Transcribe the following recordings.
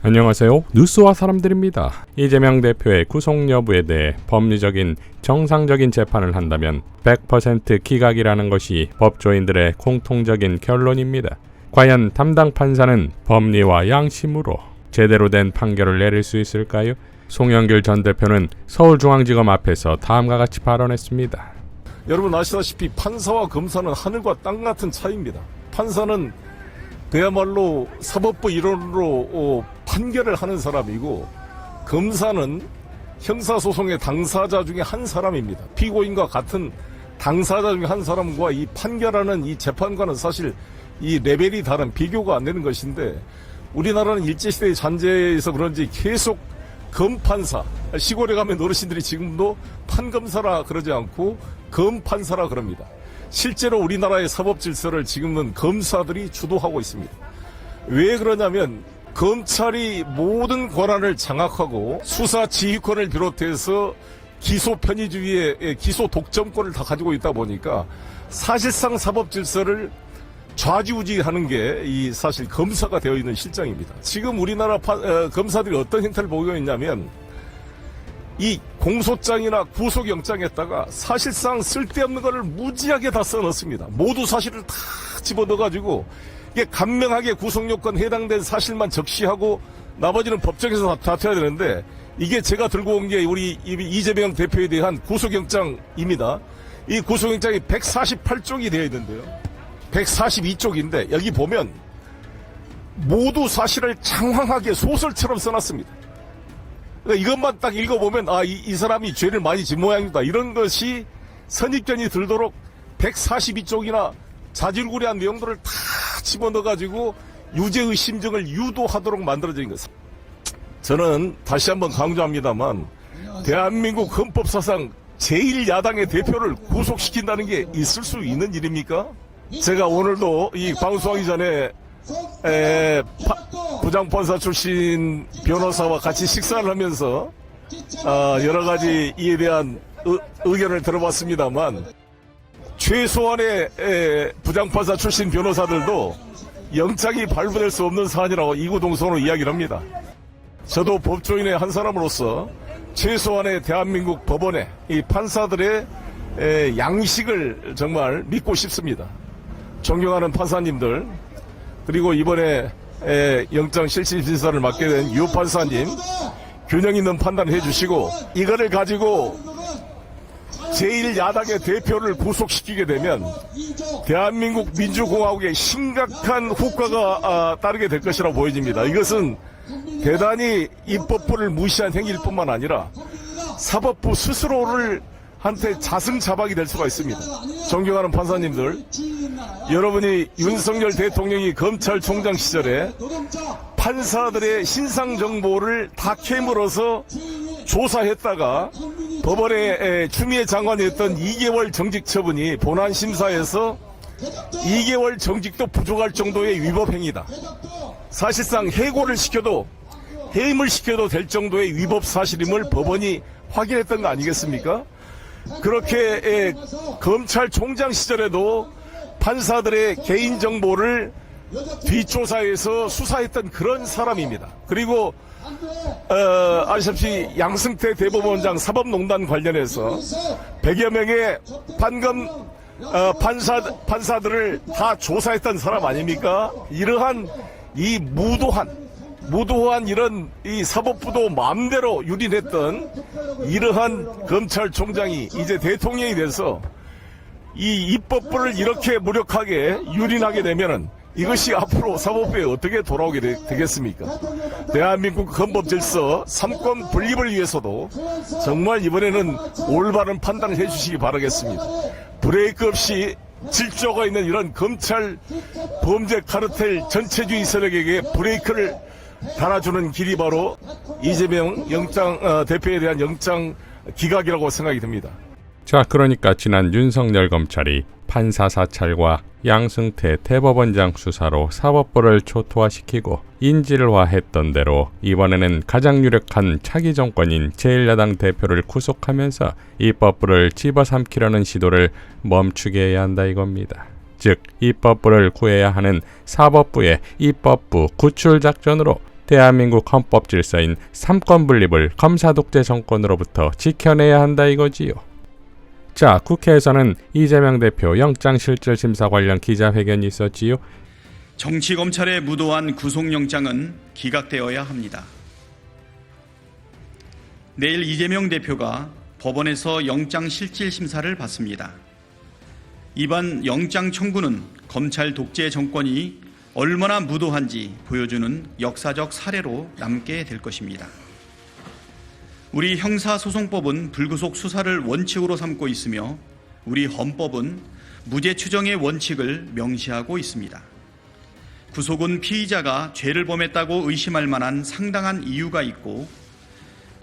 안녕하세요. 뉴스와 사람들입니다. 이재명 대표의 구속 여부에 대해 법리적인 정상적인 재판을 한다면 100% 기각이라는 것이 법조인들의 공통적인 결론입니다. 과연 담당 판사는 법리와 양심으로 제대로 된 판결을 내릴 수 있을까요? 송영길 전 대표는 서울중앙지검 앞에서 다음과 같이 발언했습니다. 여러분 아시다시피 판사와 검사는 하늘과 땅 같은 차이입니다. 판사는 그야말로 사법부 일원으로 판결을 하는 사람이고, 검사는 형사소송의 당사자 중에 한 사람입니다. 피고인과 같은 당사자 중에 한 사람과 이 판결하는 이 재판관은 사실 이 레벨이 다른, 비교가 안 되는 것인데, 우리나라는 일제시대의 잔재에서 그런지 계속 검판사, 시골에 가면 어르신들이 지금도 판검사라 그러지 않고 검판사라 그럽니다. 실제로 우리나라의 사법 질서를 지금은 검사들이 주도하고 있습니다. 왜 그러냐면 검찰이 모든 권한을 장악하고 수사 지휘권을 비롯해서 기소 편의주의의 기소 독점권을 다 가지고 있다 보니까 사실상 사법 질서를 좌지우지하는 게 이 사실 검사가 되어 있는 실정입니다. 지금 우리나라 검사들이 어떤 행태를 보이고 있냐면, 이 공소장이나 구속영장에다가 사실상 쓸데없는 것을 무지하게 다 써넣습니다. 모두 사실을 다 집어넣어가지고 이게 간명하게 구속요건 해당된 사실만 적시하고 나머지는 법정에서 다퉈야 되는데, 이게 제가 들고 온 게 우리 이재명 대표에 대한 구속영장입니다. 이 구속영장이 148쪽이 되어 있는데요. 142쪽인데 여기 보면 모두 사실을 장황하게 소설처럼 써놨습니다. 그러니까 이것만 딱 읽어보면 이 사람이 죄를 많이 진 모양이다, 이런 것이 선입견이 들도록 142쪽이나 자질구레한 내용들을 다 집어넣어가지고 유죄의 심정을 유도하도록 만들어진 것. 저는 다시 한번 강조합니다만, 대한민국 헌법사상 제1야당의 대표를 구속시킨다는 게 있을 수 있는 일입니까? 제가 오늘도 이 방송하기 전에 부장판사 출신 변호사와 같이 식사를 하면서 여러 가지 이에 대한 의견을 들어봤습니다만, 최소한의 부장판사 출신 변호사들도 영장이 발부될 수 없는 사안이라고 이구동성으로 이야기를 합니다. 저도 법조인의 한 사람으로서 최소한의 대한민국 법원의 이 판사들의 양식을 정말 믿고 싶습니다. 존경하는 판사님들, 그리고 이번에 영장 실질심사를 맡게 된 유 판사님, 균형 있는 판단을 해주시고, 이거를 가지고 제1야당의 대표를 구속시키게 되면 대한민국 민주공화국에 심각한 후과가 따르게 될 것이라고 보여집니다. 이것은 대단히 입법부를 무시한 행위일 뿐만 아니라 사법부 스스로를 한테 자승자박이 될 수가 있습니다. 존경하는 판사님들, 여러분이 윤석열 대통령이 검찰총장 시절에 판사들의 신상 정보를 다 캐물어서 조사했다가 법원의 추미애 장관이 했던 2개월 정직 처분이 본안 심사에서 2개월 정직도 부족할 정도의 위법 행위다. 사실상 해고를 시켜도, 해임을 시켜도 될 정도의 위법 사실임을 법원이 확인했던 거 아니겠습니까? 그렇게 검찰총장 시절에도 판사들의 개인정보를 뒷조사해서 수사했던 그런 사람입니다. 그리고 아시다시피 양승태 대법원장 사법농단 관련해서 100여 명의 판사들을 다 조사했던 사람 아닙니까? 이러한 이 무도한 이런 이 사법부도 마음대로 유린했던 이러한 검찰총장이 이제 대통령이 돼서 이 입법부를 이렇게 무력하게 유린하게 되면은 이것이 앞으로 사법부에 어떻게 돌아오게 되겠습니까? 대한민국 헌법 질서 3권 분립을 위해서도 정말 이번에는 올바른 판단을 해주시기 바라겠습니다. 브레이크 없이 질조가 있는 이런 검찰 범죄 카르텔 전체주의 세력에게 브레이크를 달아주는 길이 바로 이재명 대표에 대한 영장 기각이라고 생각이 듭니다. 자, 그러니까 지난 윤석열 검찰이 판사 사찰과 양승태 대법원장 수사로 사법부를 초토화시키고 인질화했던 대로 이번에는 가장 유력한 차기 정권인 제1야당 대표를 구속하면서 입법부를 집어삼키려는 시도를 멈추게 해야 한다 이겁니다. 즉 입법부를 구해야 하는 사법부의 입법부 구출 작전으로 대한민국 헌법 질서인 삼권 분립을 검사 독재 정권으로부터 지켜내야 한다 이거지요. 자, 국회에서는 이재명 대표 영장실질심사 관련 기자회견이 있었지요. 정치검찰에 무도한 구속영장은 기각되어야 합니다. 내일 이재명 대표가 법원에서 영장실질심사를 받습니다. 이번 영장 청구는 검찰 독재 정권이 얼마나 무도한지 보여주는 역사적 사례로 남게 될 것입니다. 우리 형사소송법은 불구속 수사를 원칙으로 삼고 있으며 우리 헌법은 무죄 추정의 원칙을 명시하고 있습니다. 구속은 피의자가 죄를 범했다고 의심할 만한 상당한 이유가 있고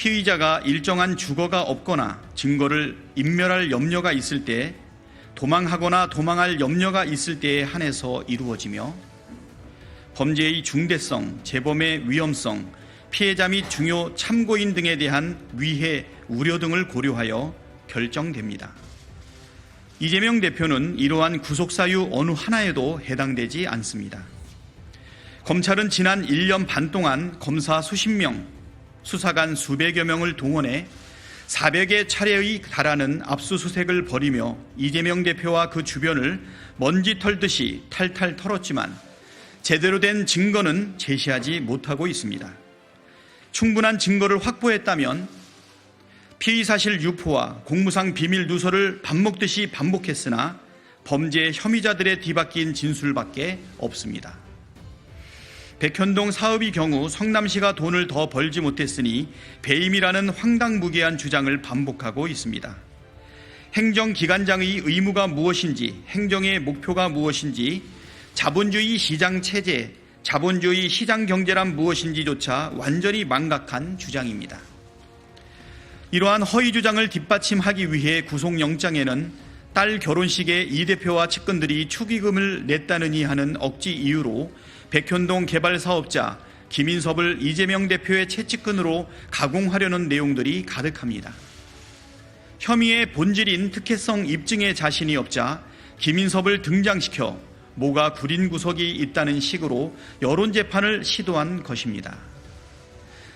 피의자가 일정한 주거가 없거나 증거를 인멸할 염려가 있을 때, 도망하거나 도망할 염려가 있을 때에 한해서 이루어지며 범죄의 중대성, 재범의 위험성, 피해자 및 중요 참고인 등에 대한 위해, 우려 등을 고려하여 결정됩니다. 이재명 대표는 이러한 구속사유 어느 하나에도 해당되지 않습니다. 검찰은 지난 1년 반 동안 검사 수십 명, 수사관 수백여 명을 동원해 400여 차례의 달하는 압수수색을 벌이며 이재명 대표와 그 주변을 먼지 털듯이 탈탈 털었지만 제대로 된 증거는 제시하지 못하고 있습니다. 충분한 증거를 확보했다면 피의사실 유포와 공무상 비밀 누설을 밥 먹듯이 반복했으나 범죄 혐의자들의 뒤바뀐 진술밖에 없습니다. 백현동 사업의 경우 성남시가 돈을 더 벌지 못했으니 배임이라는 황당무계한 주장을 반복하고 있습니다. 행정기관장의 의무가 무엇인지, 행정의 목표가 무엇인지, 자본주의 시장 체제, 자본주의 시장 경제란 무엇인지조차 완전히 망각한 주장입니다. 이러한 허위 주장을 뒷받침하기 위해 구속영장에는 딸 결혼식에 이 대표와 측근들이 축의금을 냈다느니 하는 억지 이유로 백현동 개발 사업자 김인섭을 이재명 대표의 채찍근으로 가공하려는 내용들이 가득합니다. 혐의의 본질인 특혜성 입증에 자신이 없자 김인섭을 등장시켜 모가 구린 구석이 있다는 식으로 여론재판을 시도한 것입니다.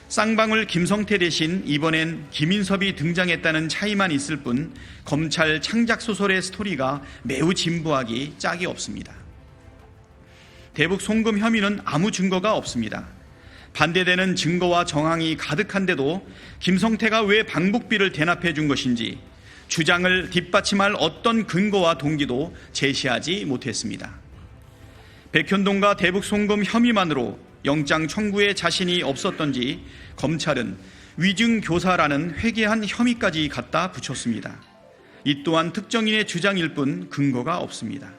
쌍방울 김성태 대신 이번엔 김인섭이 등장했다는 차이만 있을 뿐 검찰 창작소설의 스토리가 매우 진부하기 짝이 없습니다. 대북 송금 혐의는 아무 증거가 없습니다. 반대되는 증거와 정황이 가득한데도 김성태가 왜 방북비를 대납해 준 것인지 주장을 뒷받침할 어떤 근거와 동기도 제시하지 못했습니다. 백현동과 대북 송금 혐의만으로 영장 청구에 자신이 없었던지 검찰은 위증교사라는 회개한 혐의까지 갖다 붙였습니다. 이 또한 특정인의 주장일 뿐 근거가 없습니다.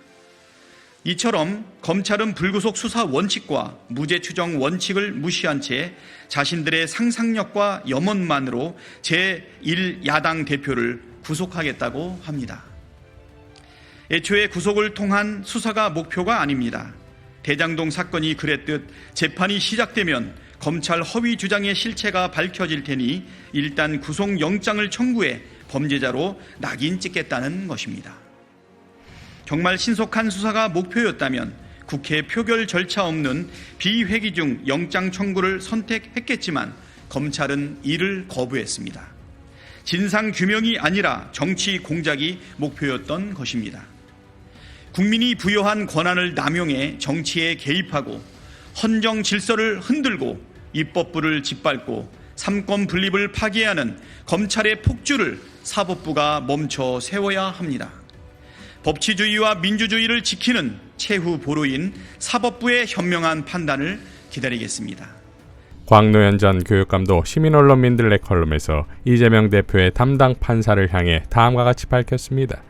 이처럼 검찰은 불구속 수사 원칙과 무죄 추정 원칙을 무시한 채 자신들의 상상력과 염원만으로 제1야당 대표를 구속하겠다고 합니다. 애초에 구속을 통한 수사가 목표가 아닙니다. 대장동 사건이 그랬듯 재판이 시작되면 검찰 허위 주장의 실체가 밝혀질 테니 일단 구속영장을 청구해 범죄자로 낙인 찍겠다는 것입니다. 정말 신속한 수사가 목표였다면 국회 표결 절차 없는 비회기 중 영장 청구를 선택했겠지만 검찰은 이를 거부했습니다. 진상규명이 아니라 정치 공작이 목표였던 것입니다. 국민이 부여한 권한을 남용해 정치에 개입하고 헌정 질서를 흔들고 입법부를 짓밟고 삼권 분립을 파괴하는 검찰의 폭주를 사법부가 멈춰 세워야 합니다. 법치주의와 민주주의를 지키는 최후 보루인 사법부의 현명한 판단을 기다리겠습니다. 광노현 전 교육감도 시민언론민들의 컬럼에서 이재명 대표의 담당 판사를 향해 다음과 같이 밝혔습니다.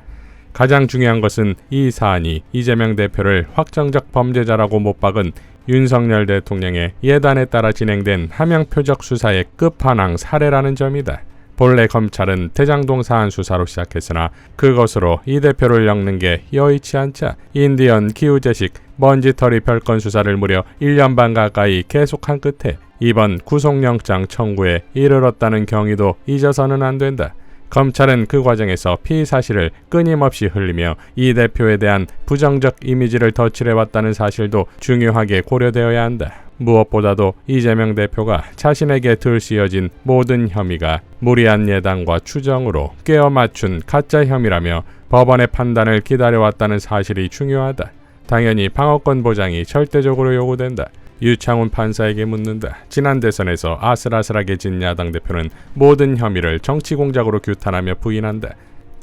가장 중요한 것은 이 사안이 이재명 대표를 확정적 범죄자라고 못 박은 윤석열 대통령의 예단에 따라 진행된 함양표적 수사의 끝판왕 사례라는 점이다. 본래 검찰은 대장동 사안 수사로 시작했으나 그것으로 이 대표를 엮는 게 여의치 않자 인디언 기우제식 먼지털이 별건 수사를 무려 1년 반 가까이 계속한 끝에 이번 구속영장 청구에 이르렀다는 경위도 잊어서는 안 된다. 검찰은 그 과정에서 피의 사실을 끊임없이 흘리며 이 대표에 대한 부정적 이미지를 덧칠해왔다는 사실도 중요하게 고려되어야 한다. 무엇보다도 이재명 대표가 자신에게 들씌어진 모든 혐의가 무리한 예단과 추정으로 꿰어 맞춘 가짜 혐의라며 법원의 판단을 기다려왔다는 사실이 중요하다. 당연히 방어권 보장이 절대적으로 요구된다. 유창훈 판사에게 묻는다. 지난 대선에서 아슬아슬하게 진 야당 대표는 모든 혐의를 정치 공작으로 규탄하며 부인한다.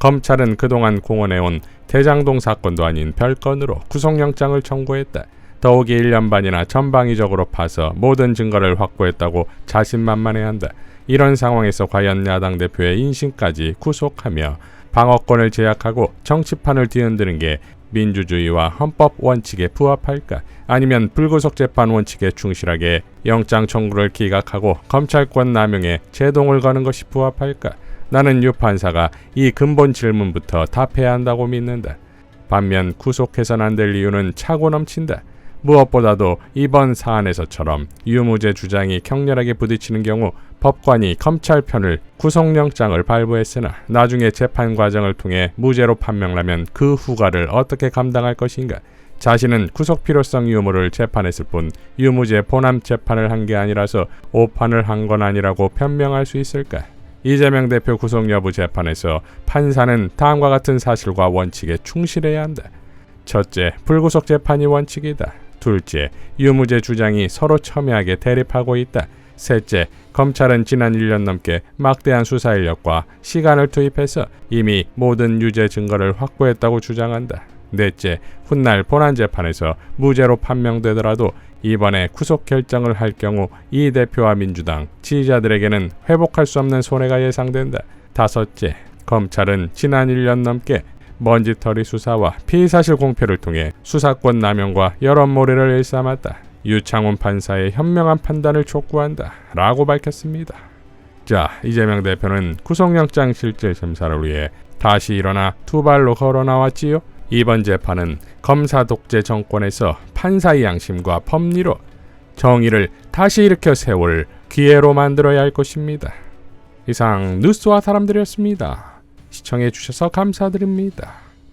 검찰은 그동안 공언해온 대장동 사건도 아닌 별건으로 구속영장을 청구했다. 더욱이 1년 반이나 전방위적으로 파서 모든 증거를 확보했다고 자신만만해한다. 이런 상황에서 과연 야당 대표의 인신까지 구속하며 방어권을 제약하고 정치판을 뒤흔드는 게 민주주의와 헌법 원칙에 부합할까? 아니면 불구속 재판 원칙에 충실하게 영장 청구를 기각하고 검찰권 남용에 제동을 거는 것이 부합할까? 나는 유 판사가 이 근본 질문부터 답해야 한다고 믿는다. 반면 구속해서는 안 될 이유는 차고 넘친다. 무엇보다도 이번 사안에서처럼 유무죄 주장이 격렬하게 부딪히는 경우 법관이 검찰 편을 구속영장을 발부했으나 나중에 재판 과정을 통해 무죄로 판명하면 그 후과를 어떻게 감당할 것인가? 자신은 구속 필요성 유무를 재판했을 뿐 유무죄 본함 재판을 한 게 아니라서 오판을 한 건 아니라고 변명할 수 있을까? 이재명 대표 구속 여부 재판에서 판사는 다음과 같은 사실과 원칙에 충실해야 한다. 첫째, 불구속 재판이 원칙이다. 둘째, 유무죄 주장이 서로 첨예하게 대립하고 있다. 셋째, 검찰은 지난 1년 넘게 막대한 수사 인력과 시간을 투입해서 이미 모든 유죄 증거를 확보했다고 주장한다. 넷째, 훗날 본안 재판에서 무죄로 판명되더라도 이번에 구속 결정을 할 경우 이 대표와 민주당 지지자들에게는 회복할 수 없는 손해가 예상된다. 다섯째, 검찰은 지난 1년 넘게 먼지털이 수사와 피의사실 공표를 통해 수사권 남용과 여론몰이를 일삼았다. 유창훈 판사의 현명한 판단을 촉구한다. 라고 밝혔습니다. 자, 이재명 대표는 구속영장 실질심사를 위해 다시 일어나 두 발로 걸어 나왔지요. 이번 재판은 검사 독재 정권에서 판사의 양심과 법리로 정의를 다시 일으켜 세울 기회로 만들어야 할 것입니다. 이상 뉴스와 사람들이었습니다. 시청해 주셔서 감사드립니다.